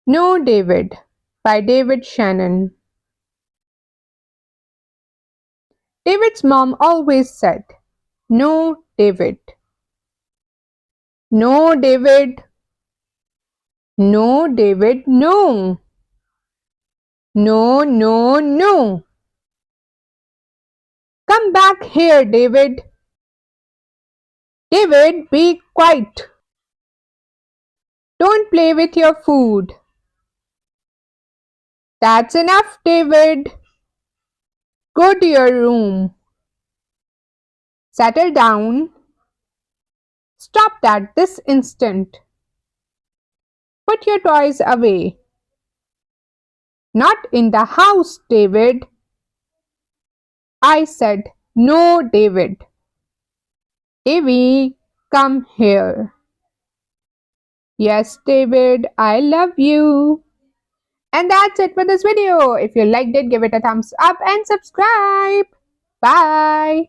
No, David, by David Shannon. David's mom always said, No, David. No, David. No, David, no. No, no, no. Come back here, David. David, be quiet. Don't play with your food. That's enough, David. Go to your room. Settle down. Stop that this instant. Put your toys away. Not in the house, David. I said, No, David. Davy, come here. Yes, David, I love you. And that's it for this video. If you liked it, give it a thumbs up and subscribe. Bye.